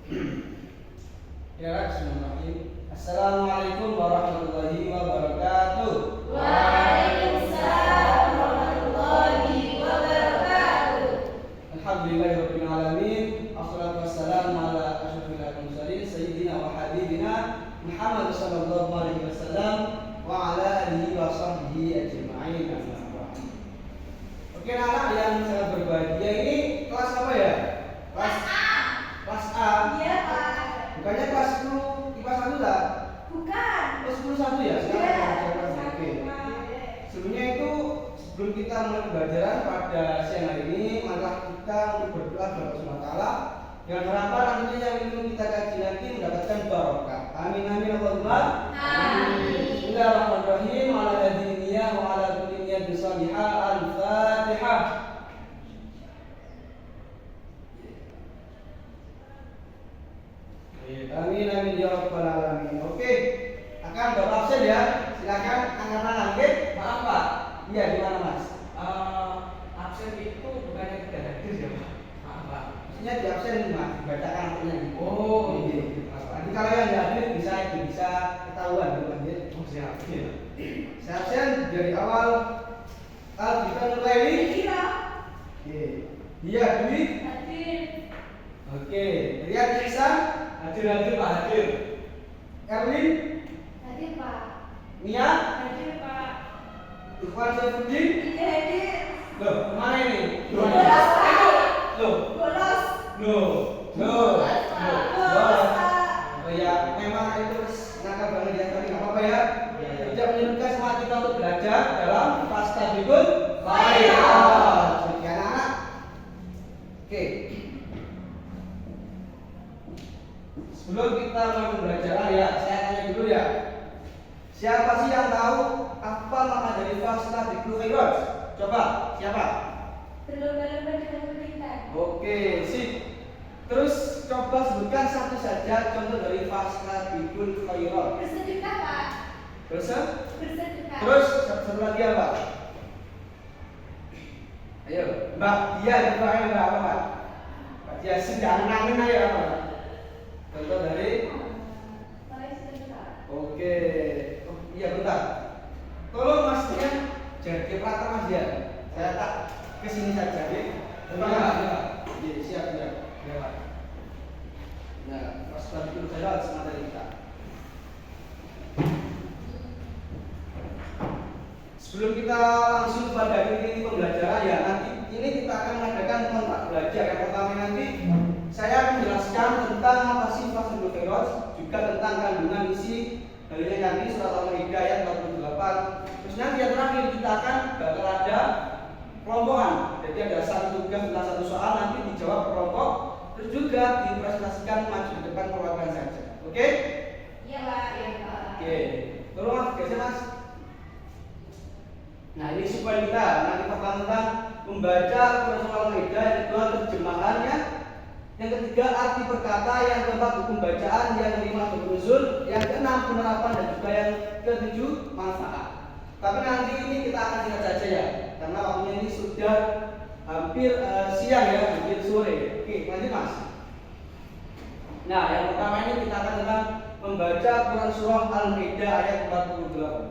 Ya, bismillahirrahmanirrahim. Assalamualaikum warahmatullahi wabarakatuh. Waalaikumsalam warahmatullahi wabarakatuh. Alhamdulillahirabbil alamin. Wassalatu wassalamu ala asyrofil mursalin sayyidina wa habibina Muhammad sallallahu alaihi wasallam wa ala alihi wa sahbihi ajma'in. Oke, anak yang sangat berbahagia, ini kelas apa ya? Kelas A. Kelas A. Iya, Pak. Bukannya kelas 10 IPA 1 lah? Bukan. Kelas 10 1 ya? Iya. Oke. Sebelumnya itu, sebelum kita mulai pembelajaran pada siang hari ini, marilah kita untuk berdoa kepada Allah Subhanahu wa taala dengan harapan nantinya yang ingin kita kaji nanti mendapatkan barokah. Amin amin Allahumma Amin. Bismillahirrahmanirrahim. Ala hadiniya wa ala kulli niyatin salihah. Al-Fatihah. Amin amin ya rabbal alamin. Oke, akan bapak absen ya. Silakan angkat tangan. Oke, maaf Pak. Iya, di mana Mas? Absen itu bukannya tidak hadir ya Pak? Maaf Pak. Maksudnya di absen Mas, dibacakan namanya. Oh, iya. Nanti kalau yang nggak hadir bisa ketahuan gitu Mas. Oh siap. Iya. Saya absen dari awal. Kita mulai. Iya. Oke. Iya, Dwi. Hadir. Oke. Rian Iksan. Hadir Pak, hadir. Erwin. Hadir, Pak. Mia. Hadir, Pak. Irfan Syafruddin. Tidak hadir. Loh, kemana ini? Bolos, Pak. Loh. Bolos. Loh. Bolos, Pak. Bolos, Pak. Oh ya, memang itu nakal banget ya, tapi nggak apa-apa ya. Tidak menyurutkan semangat kita untuk belajar dalam Fastabiqul Khairat. Sekian anak. Oke. Sebelum kita mulai pembelajaran ya, saya tanya dulu ya. Siapa sih yang tahu apa makna dari Fastabiqul Khairat? Coba, siapa? Berlomba-lomba dengan pemerintah. Oke, sip. Terus coba sebutkan satu saja contoh dari Fastabiqul Khairat. Bersedekah, Pak. Bersedekah. Bersedekah. Terus satu lagi apa? Ayo, Mbak Dia dan Mbak Mbak apa Mbak? Mbak Dia sedang nangin ayo apa? Contoh dari. Oke, oh, iya bentar. Tolong Mas Dia jadi operator Mas Dia. Saya tak kesini saja, ya. Iya, Pak. Iya, siap siap. Iya Pak. Nah, Fastabiqul Khairat materi kita. Sebelum kita langsung pada inti pembelajaran ya, nanti ini kita akan mengadakan kontak belajar. Yang pertama nanti saya akan menjelaskan tentang apa sih Fastabiqul Khairat, juga tentang kandungan isi dalilnya nanti surat Al-Maidah ayat 48. Terus nanti yang terakhir kita akan bakal ada kelompokan. Jadi ada satu tugas tentang satu soal nanti dijawab kelompok, terus juga dipresentasikan maju di depan perwakilan saja. Oke? Iya, Pak. Iya, Pak. Oke. Tolong Mas, geser Mas. Nah ini supaya kita nanti tentang membaca surat Al-Maidah, yang kedua terjemahannya, yang ketiga arti perkata, yang keempat hukum bacaan, yang kelima nuzul, yang keenam penerapan dan juga yang ketujuh manfaat. Tapi nanti ini kita akan singkat saja ya, karena waktunya ini sudah hampir siang ya, hampir sore. Oke, lanjut Mas. Nah yang pertama ini kita akan tentang membaca Quran surah Al-Maidah ayat 48.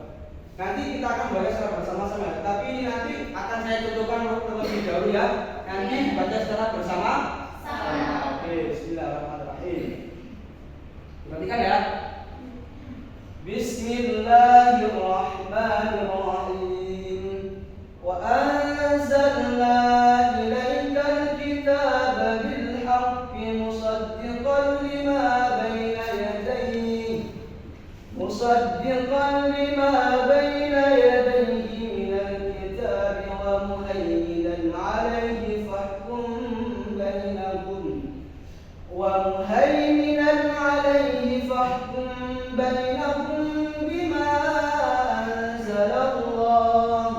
Nanti kita akan baca secara bersama-sama. Tapi ini nanti akan saya contohkan terlebih dahulu ya. Nanti dibaca secara bersama-sama. Oke, bismillahirrahmanirrahim. Perhatikan ya. Bismillahirrahmanirrahim. Wa anzalna ilaikal kitaba bil haqqi musaddiqan lima baina yadayhi. مصدقا لما بين يديه من الكتاب ومهيمنا عليه فاحكم بينهم بما أنزل الله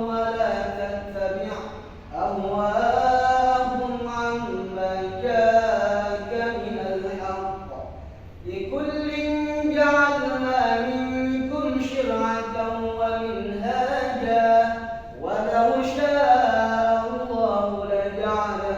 ولا تتبع أهواءهم عما جاءك من الحق لكل جعلنا منكم شرعة ومنهاجا ولو شاء الله لجعلكم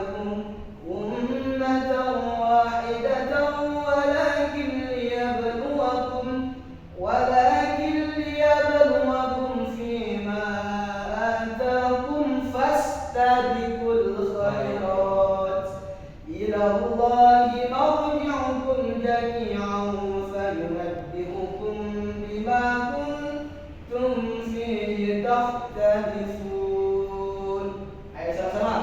الخيرات إلى الله مرجعكم جميعا فينبئكم بما كنتم فيه تختلفون. Ayo sama-sama.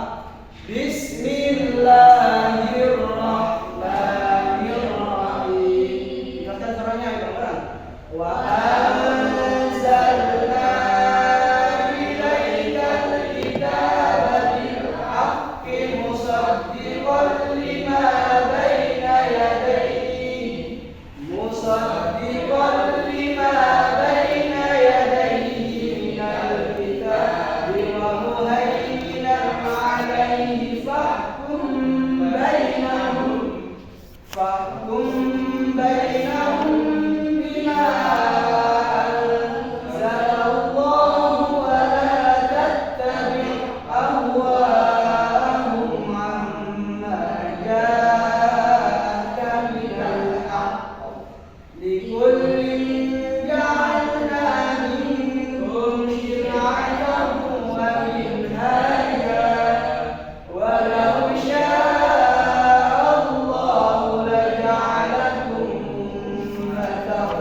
Bismillahirrahmanirrahim. Jelaskan suaranya ya bareng. Wa anzalna ilaikal kitaba bil haqqi musaddiqan lima baina yadayhi minal kitabi wa muhaiminan alayhi fahkum bainahum bima anzalallahu wa la tattabi' ahwa'ahum amma ja'aka minal haqq likullin ja'alna minkum shir'atan wa minhajan walau sya'allahu laja'alakum ummatan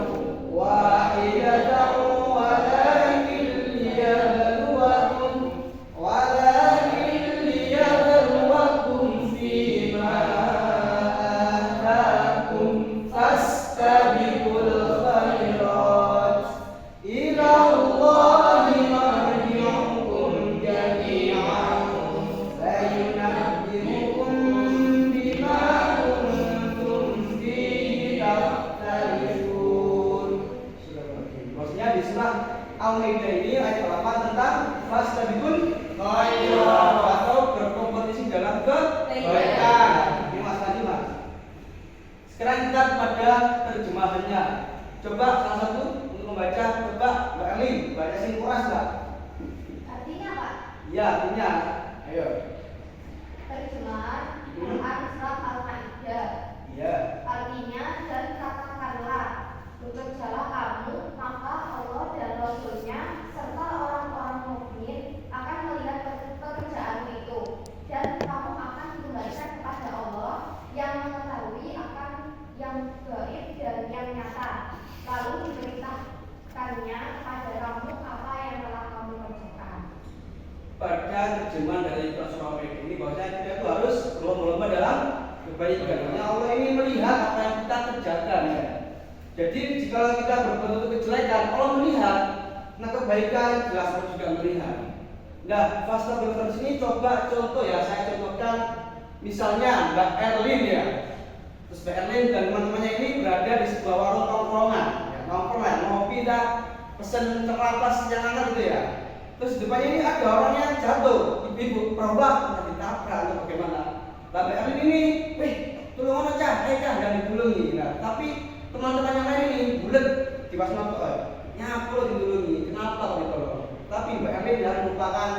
wahidatan walakin fima ataakum fastabiqul khairat ila Allahi marji'ukum jami'an fayunabbi'ukum bima kuntum fihi takhtalifun. Maksudnya di surah Al-Maidah ini ayat 8 tentang fastabiqul khairat atau berkompetisi dalam kebaikan. Ini Mas tadi Mas. Sekarang kita pada terjemahannya. Coba salah satu untuk membaca, coba Mbak Elin, baca sing keras Mbak. Artinya Pak, Iya, artinya. Ayo. terjemahan Quran surat Al-Maidah. Iya. Artinya, dan katakanlah, bekerjalah kamu, maka Allah dan Rasul-Nya serta orang-orang mukmin akan melihat pekerjaanmu itu, dan kamu akan dikembalikan kepada Allah yang mengetahui akan yang gaib dan yang nyata, lalu diberitakannya pada kamu apa yang telah kamu kerjakan. Pada terjemahan dari surah Al-Maidah ini bahwasanya kita itu harus berlomba-lomba dalam kebaikan. Karena Allah ini melihat apa yang kita kerjakan ya. Jadi jika kita berbuat untuk kejelekan, Allah melihat. Nah kebaikan jelas Allah juga melihat. Nah fastabiqul khairat ini coba contoh ya, saya contohkan misalnya Mbak Erlin ya. Terus Mbak Erlin dan teman-temannya ini berada di sebuah warung tongkrongan, ya, nongkrong ngopi dah, pesen terlapas yang hangat gitu ya. Terus di depannya ini ada orang yang jatuh, ibu-ibu perabak, entah ditabrak atau bagaimana. Mbak Erlin ini, tolong aja cah, dan ditulungi. Nah, tapi teman-teman yang lain ini bulat di pas nyapu ditulungi. Kenapa kok ditolong? Tapi Mbak Erlin yang merupakan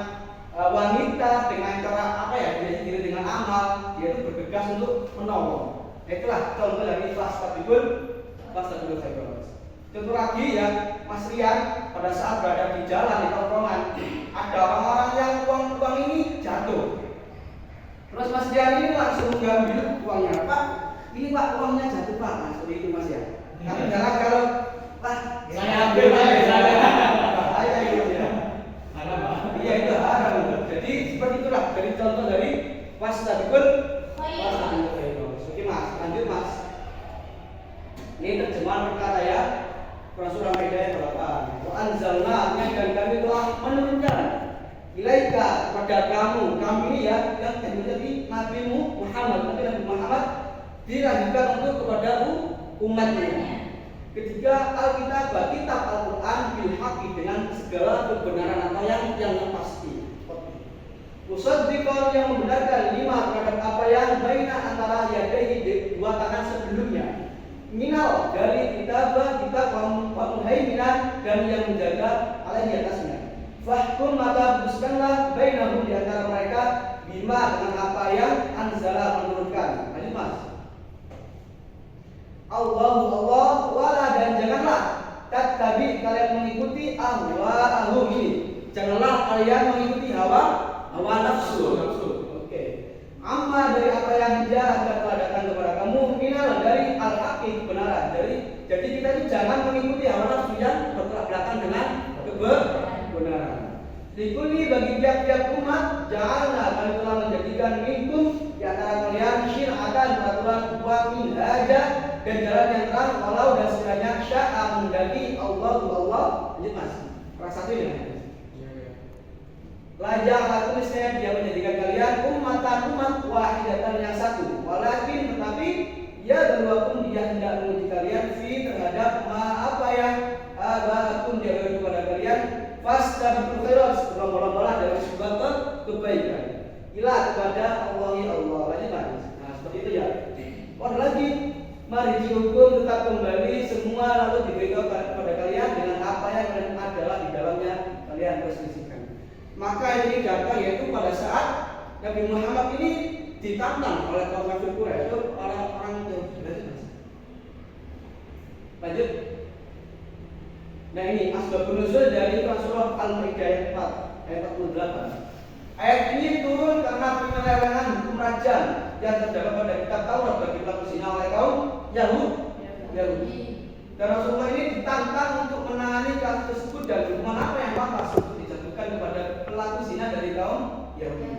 wanita dengan cara apa ya, dia sendiri dengan amal, dia itu bergegas untuk menolong. Itulah contoh dari fastabiqul khairat. Contoh lagi ya, Mas Rian pada saat berada di jalan di tongkrongan, ada orang-orang yang uang ini jatuh. Terus Mas Rian ini langsung mengambil uangnya, Pak. Ini Pak uangnya jatuh Pak, nah, seperti itu Mas ya. Tapi jangan kalau Pak Saya ambil saya. bahaya itu ya. Haram Pak. Iya itu haram. Jadi seperti itulah dari contoh dari fastabiqul khairat. Oke Mas, lanjut Mas. Ini terjemahan perkata ya. Surah Al-Maidah ayat 8. Wa anzalna dan kami telah menurunkan ilaika kepada kamu ini ya yang menjadi nabimu Muhammad, Nabi Muhammad dilanjutkan untuk kepada umatnya. Ketiga Alkitab, kitab Al-Quran bil haqqi dengan segala kebenaran atau yang pasti. Musaddiqan yang membenarkan lima terhadap apa yang baina antara yadayhi dua tangan sebelumnya. Minal dari kitab muhaiminan dan yang menjaga alaihi atasnya. Fahkum maka putuskanlah bainahum di antara mereka bima dengan apa yang anzala menurunkan. Lanjut Mas. Allah wala dan janganlah tattabi kalian mengikuti ahwa'ahum ini. Janganlah kalian mengikuti hawa nafsu. Oke. Jadi kita itu jangan mengikuti hawa nafsu yang bertolak belakang dengan kebenaran. Likuli bagi tiap-tiap umat, janganlah kami telah menjadikan minkum di antara kalian syir'atan peraturan buat minhaja dan jalan yang terang walau dan sekiranya sya'a mendaki Allah. Lanjut mas, kelas 1 ya. Lajah aku niscaya dia menjadikan kalian umat wahidatan yang satu. Walakin tetapi ya berwakun dia hendak menguji kalian terhadap apa yang abakum dia beri kepada kalian. Fastabiqul khairat, berlomba-lombalah dalam sebuah kebaikan. Ilah kepada Allah ya Allah. Lanjut mas. Nah seperti itu ya. Ada lagi. Mari dihukum tetap kembali semua lalu diberitahu kepada kalian dengan apa yang adalah di dalamnya kalian perselisihkan. Maka ini datang yaitu pada saat Nabi Muhammad ini ditantang oleh kaum kafir Quraisy, itu orang-orang Yahudi. Lanjut. Nah ini asbabun nuzul dari surah Al-Maidah ayat 4 ayat 48. Ayat ini turun karena penyelewengan hukum rajam yang terdapat pada kitab Taurat bagi pelaku zina oleh kaum Yahudi. Dan Rasulullah ini ditantang untuk menangani kasus tersebut dan hukuman apa yang pantas untuk dijatuhkan kepada pelaku zina dari kaum Yahudi.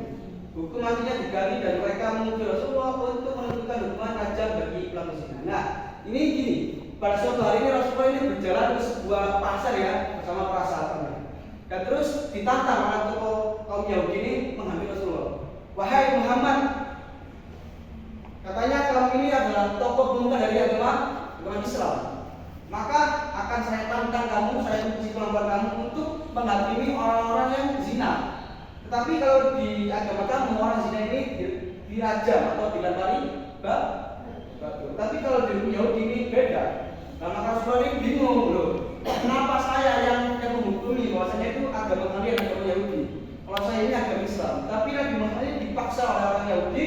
Hukum matinya digali dan mereka menuju Rasulullah untuk menentukan hukuman rajam bagi pelaku zina. Nah, ini gini, pada suatu hari ini Rasulullah ini berjalan ke sebuah pasar ya bersama para sahabatnya. Dan terus ditantang oleh tokoh kaum Yahudi ini menghampiri Rasulullah. Wahai Muhammad, katanya kaum ini adalah tokoh pemuka dari agama Islam. Maka akan saya tantang kamu, saya uji kemampuan kamu untuk menghakimi orang-orang yang zina. Tetapi kalau di agama kamu orang zina ini dirajam atau dilempari batu. Tapi kalau di Yahudi ini beda. Nah, maka Rasulullah ini bingung loh. Kenapa saya yang menghukumi bahwasanya itu agama kalian agama Yahudi? Kalau saya ini agama Islam. Tapi Nabi Muhammad ini dipaksa oleh orang Yahudi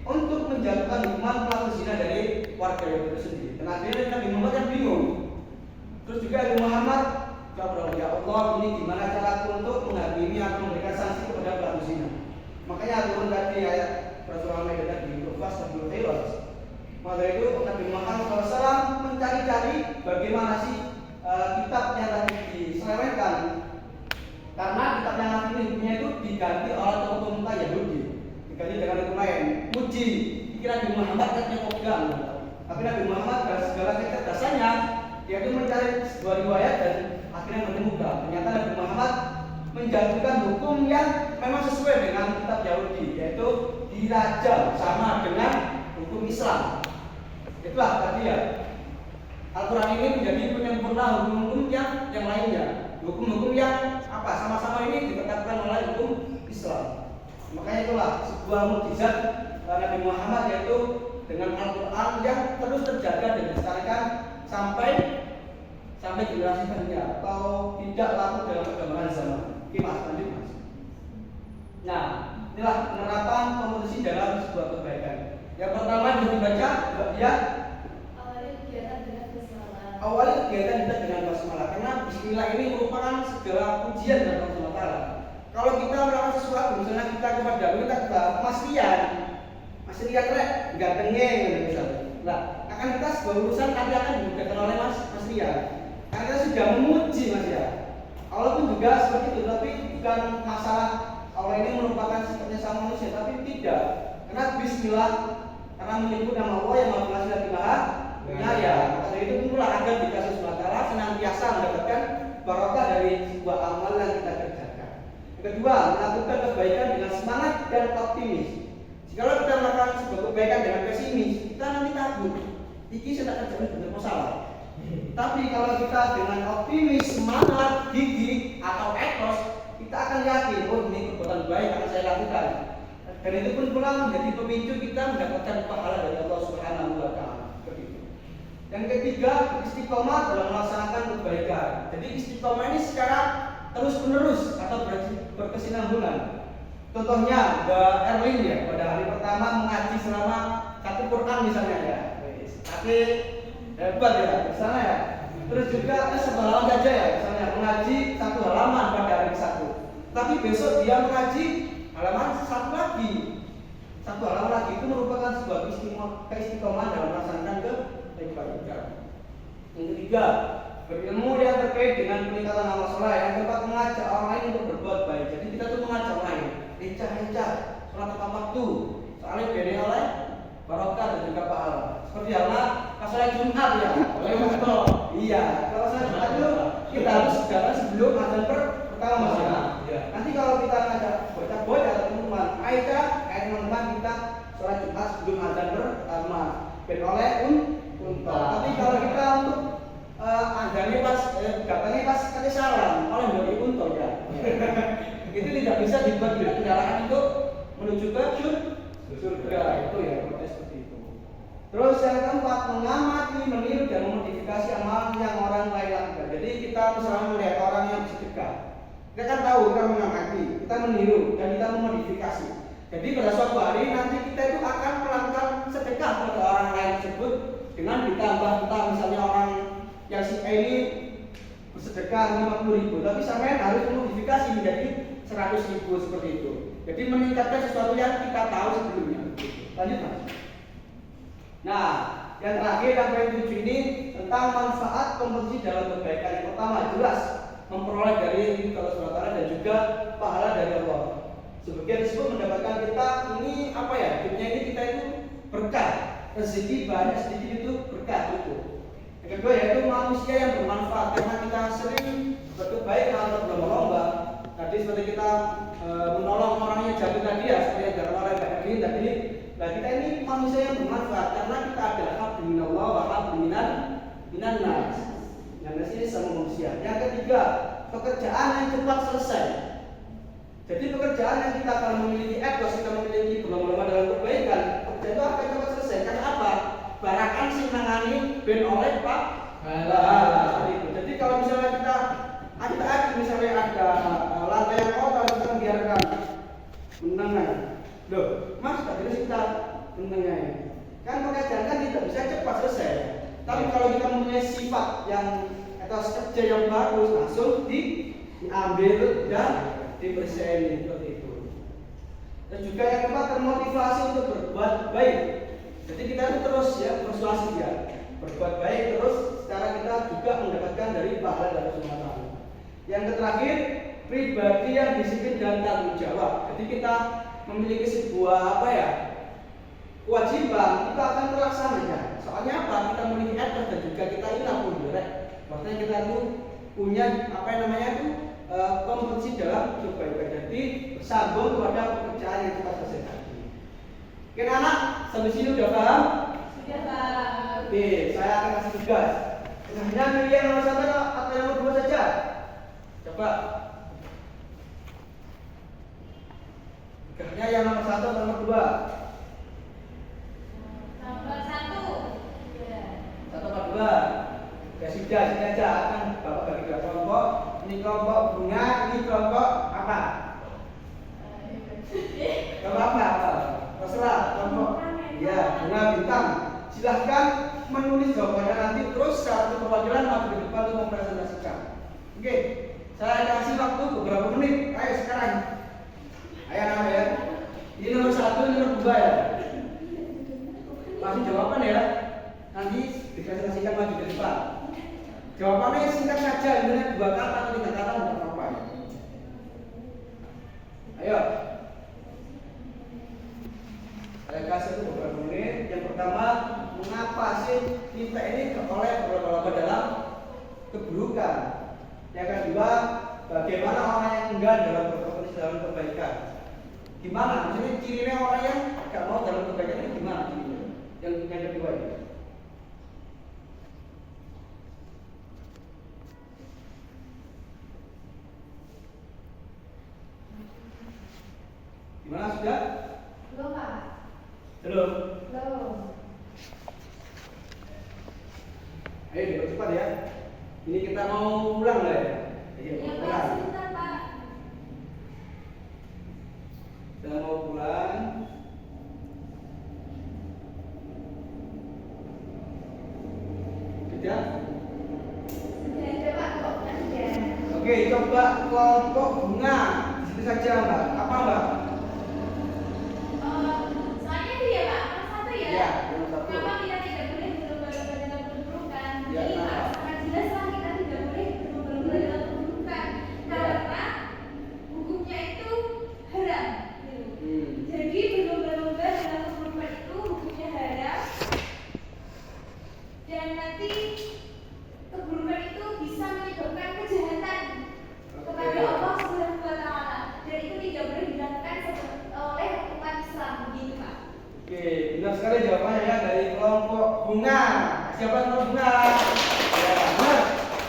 untuk menjatuhkan hukuman pelaku zina dari warga Yahudi itu sendiri. Dan akhirnya Nabi Muhammad kan bingung. Terus juga Nabi Muhammad berdoa, ya Allah, ini gimana cara untuk menghakimi atau memberikan sanksi kepada pelaku zina? Makanya turun tadi ayat Rasulullah Maidah tadi fastabiqul khairat. Maka itu Nabi Muhammad SAW mencari-cari bagaimana sih kitab yang tadi diselewengkan. Karena kitab yang asli hukumnya itu diganti oleh tokoh pemuka Yahudi, diganti dengan hukum lain. Puji, dikira Nabi Muhammad katanya pegang. Tapi Nabi Muhammad dengan segala kecerdasannya dia itu mencari sebuah riwayat dan akhirnya menemukan ternyata Nabi Muhammad menjatuhkan hukum yang memang sesuai dengan kitab Yahudi, yaitu dirajam sama dengan hukum Islam. Itulah tadi ya. Al-Quran ini menjadi penyempurna hukum-hukum yang lainnya. Hukum-hukum yang sama-sama ini ditetapkan oleh hukum Islam. Makanya itulah sebuah mukjizat Nabi Muhammad, yaitu dengan Al-Quran yang terus terjaga dan dilestarikan sampai generasi selanjutnya atau tidak laku dalam perkembangan zaman. Oke mas, lanjut mas. Nah, inilah penerapan kompetisi dalam sebuah kebaikan. Yang pertama yang dibaca ya awali kegiatan kita dengan basmalah, karena bismillah ini merupakan segala pujian dari Allah SWT. Kalau kita melakukan sesuatu, misalnya kita kepada kita Mas Rian rek, nggak dengeng misalnya. Nah, akan kita sebuah urusan nanti akan dimudahkan oleh Mas Rian. Karena kita sudah memuji Mas ya. Allah pun juga seperti itu, tapi bukan masalah Allah ini merupakan sifatnya sama manusia, tapi tidak. Karena bismillah, karena menyebut nama Allah yang Maha Pengasih lagi Maha Penyayang. Maka dari itu pula agar di kasus SWT senantiasa mendapatkan barokah dari sebuah amal yang kita kerjakan. Yang kedua, melakukan kebaikan dengan semangat dan optimis. Jika kita melakukan sebuah kebaikan dengan pesimis, kita nanti takut. Iki saya tak kerjakan benar masalah. Tapi kalau kita dengan optimis, semangat, gigih atau etos, kita akan yakin, oh ini perbuatan baik akan saya lakukan. Dan itu pun pula menjadi pemicu kita mendapatkan pahala dari Allah Subhanahu wa Ta'ala. Yang ketiga, istiqomah dalam melaksanakan kebaikan. Jadi istiqomah ini secara terus-menerus atau berkesinambungan. Contohnya, Mbak Erlin ya, pada hari pertama mengaji selama 1 Quran misalnya ya. Tapi hebat ya, misalnya ya. Terus juga satu halaman saja ya, misalnya mengaji 1 halaman pada hari ke-1. Tapi besok dia mengaji halaman 1 lagi. 1 halaman lagi itu merupakan sebuah keistiqomahan dalam melaksanakan kebaikan. Yang ketiga, berilmu yang terkait dengan peningkatan amal soleh. Yang keempat, mengajak orang lain untuk berbuat baik. Jadi kita tuh mengajak orang lain, lincah-lincah, sholat tepat waktu, soalnya beda oleh barokah dan juga pahala. Seperti halnya pas sholat Jumat ya, iya, kalau sholat Jumat itu kita harus jalan sebelum azan pertama mas ya. Iya. Nanti kalau kita ngajak bocah-bocah atau teman-teman, kayak teman-teman kita sholat Jumat sebelum azan pertama, ben oleh unta. Tapi kalau kita untuk azannya pas datangnya pas kata salam, oleh dari unta ya. Itu tidak bisa dibuat kendaraan untuk menuju ke surga. Itu ya protes seperti itu. Terus yang keempat, mengamati, meniru dan memodifikasi amalan yang orang lain lakukan. Jadi kita misalnya melihat orang yang bersedekah, kita kan tahu, kita mengamati, kita meniru dan kita memodifikasi. Jadi pada suatu hari nanti kita itu akan melakukan sedekah kepada orang lain tersebut dengan ditambah misalnya orang yang si ini bersedekah 50.000, tapi sampai harus memodifikasi menjadi 100.000 seperti itu. Jadi meningkatkan sesuatu yang kita tahu sebelumnya. Lanjut mas. Nah, yang terakhir yang poin 7 ini tentang manfaat kompetisi dalam kebaikan. Yang pertama jelas memperoleh dari Allah SWT dan juga pahala dari Allah. Sebagian disebut mendapatkan kita ini apa ya? Hidupnya ini kita itu berkah, rezeki banyak sedikit itu berkah itu. Yang kedua yaitu manusia yang bermanfaat karena kita sering berbuat baik atau berlomba-lomba. Tadi seperti kita menolong orang yang jatuh tadi ya, seperti yang dilakukan oleh Pak Erwin tadi. Nah kita ini manusia yang bermanfaat karena kita adalah abdi minallah wa abdi minan nas. Yang ini sama manusia. Yang ketiga, pekerjaan yang cepat selesai. Jadi pekerjaan yang kita akan memiliki etos, kita memiliki berlomba-lomba dalam kebaikan, pekerjaan itu akan cepat selesai. Karena apa? Barakan sing nangani ben oleh Pak Hala. Jadi kalau misalnya kita misalnya ada lantai yang kotor, kita biarkan menengai. Loh, mas tak bisa kita menengai. Kan pekerjaan kan tidak bisa cepat selesai. Tapi kalau kita mempunyai sifat yang etos kerja yang bagus, langsung diambil dan dibersihin seperti itu. Dan juga yang keempat, termotivasi untuk berbuat baik. Jadi kita itu terus ya persuasi ya, berbuat baik terus secara kita juga mendapatkan dari pahala dari semua. Yang terakhir, pribadi yang disiplin dan tanggung jawab. Jadi kita memiliki sebuah kewajiban, kita akan terlaksana. Soalnya apa? Kita memiliki etos dan juga kita ingat direct. Maksudnya kita itu punya kompetisi dalam kebaikan. Jadi bersambung kepada pekerjaan yang kita selesai. Oke anak, sampai sini udah paham? Sudah paham. Oke, saya akan kasih tugas. Sebenarnya pilih yang nomor 1 atau yang nomor 2 saja. Coba. Tugasnya yang nomor 1 atau nomor 2? Nomor 1. Ya. 1 atau 2? Ya sudah, sini aja akan Bapak bagi 2 kelompok. Ini kelompok bunga, ini kelompok apa? Kelompok apa? Terserah kelompok. Ya, bunga bintang. Silahkan menulis jawabannya nanti terus satu perwakilan maju di depan untuk mempresentasikan. Oke, saya kasih waktu beberapa menit. Ayo sekarang. Ayo nama ya. Ini nomor 1, ini nomor 2 ya. Masih jawaban ya. Nanti dipresentasikan maju di depan. Jawabannya singkat saja, misalnya 2 kata atau 3 kata tidak apa-apa. Ayo. Saya kasih beberapa menit. Yang pertama, mengapa sih kita ini oleh berlomba-lomba dalam keburukan? Yang kedua, bagaimana orang yang enggan dalam berkompetisi dalam kebaikan? Gimana? Maksudnya cirinya orang yang gak mau dalam kebaikan ini gimana? Yang kedua ini. Gimana sudah? Belum Pak. Belum. Belum. Ayo cepat ya. Ini kita mau pulang lah ya. Iya, Ya mau Pak, pulang. sebentar Pak. Kita mau pulang. Sudah? Sudah ada Pak kok ada. Oke, coba kelompok bunga. Di situ saja Mbak. Apa Mbak? Soalnya itu ya Pak, nomor 1 ya. Iya, nomor 1. Kenapa kita tidak boleh berlomba-lomba dalam keburukan? Ya, Jadi kenapa? Pak, Oke, benar sekali jawabannya ya dari kelompok bunga. Siapa kelompok bunga? Ya, benar.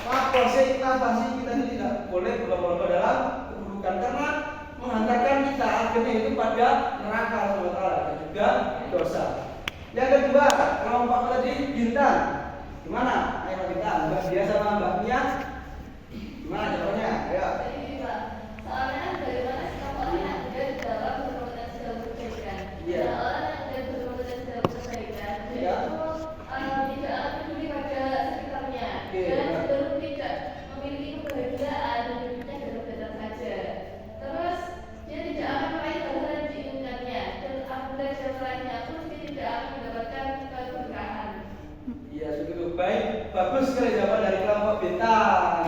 Maaf kalau saya kita ini tidak boleh berlomba-lomba dalam keburukan karena menghantarkan kita akhirnya itu pada neraka sementara dan juga dosa. Yang kedua, kelompok tadi bintang. Gimana? Ayo kita, Mbak Dia sama Mbak Mia. Gimana jawabannya? Ayo. Jadi gini Pak, soalnya bagaimana sikap orang yang enggan dalam berkomunikasi dalam kebaikan. Iya. Dan orang yang enggan berkomunikasi dalam kebaikan, Iya. itu tidak akan peduli pada sekitarnya Oke, dan iya. cenderung tidak memiliki kebahagiaan dan hidupnya dalam-dalam saja. Terus dia tidak akan meraih hal-hal yang diinginkannya dan apabila dia meraihnya pun dia tidak akan mendapatkan keberkahan. Iya, begitu baik. Bagus sekali jawaban dari kelompok bintang.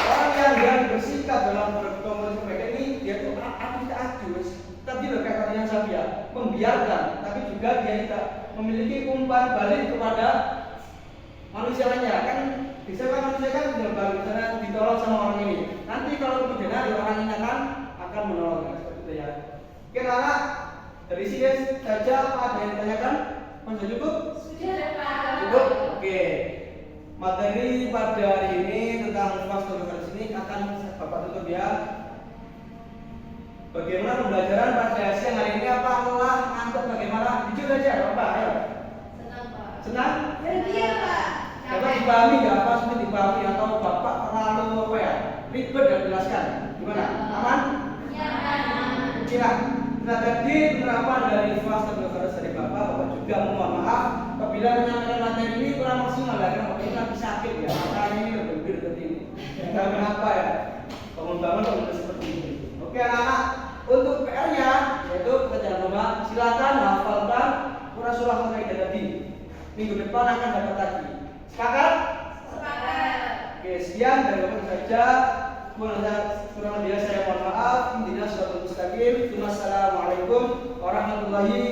Orang yang bersikap dalam berkomunikasi mereka ini dia itu acuh-acuh. Tapi loh kayak yang saya bilang, membiarkan, tapi juga dia tidak memiliki umpan balik kepada manusia lainnya. Kan bisa kan manusia kan tidak balik, misalnya ditolong sama orang ini. Nanti kalau kemudian hari orang ini akan menolong seperti itu ya. Oke, anak dari sini saja apa ada yang ditanyakan? Sudah cukup? Sudah Pak. Cukup? Oke. Materi pada hari ini tentang fasilitas ini akan Bapak tutup ya. Bagaimana pembelajaran pada siang hari ini? Apa lelah, ngantuk, bagaimana? Jujur aja, Bapak. Ayo. Senang Pak. Senang? Bahagia Pak. Bapak dipahami nggak? Apa sulit dipahami atau Bapak terlalu apa ya? Ribet dan jelaskan? Gimana? Aman? Nyaman. Kira. Nah, tadi penerapan dari fasilitas dari Bapak juga mohon maaf apabila menyampaikan materi ini kurang maksimal ya, karena Bapak ini lagi sakit ya, makanya ini lebih seperti ini. Entah kenapa ya, bangun-bangun kok seperti ini. Oke anak-anak, untuk PR-nya yaitu pekerjaan rumah, silakan hafalkan surah Al-Maidah tadi. Minggu depan akan dapat lagi. Sepakat? Sepakat. Oke, sekian dari Bapak saja. Kurang lebih saya mohon maaf. Intinya sudah mustaqim. Wassalamualaikum warahmatullahi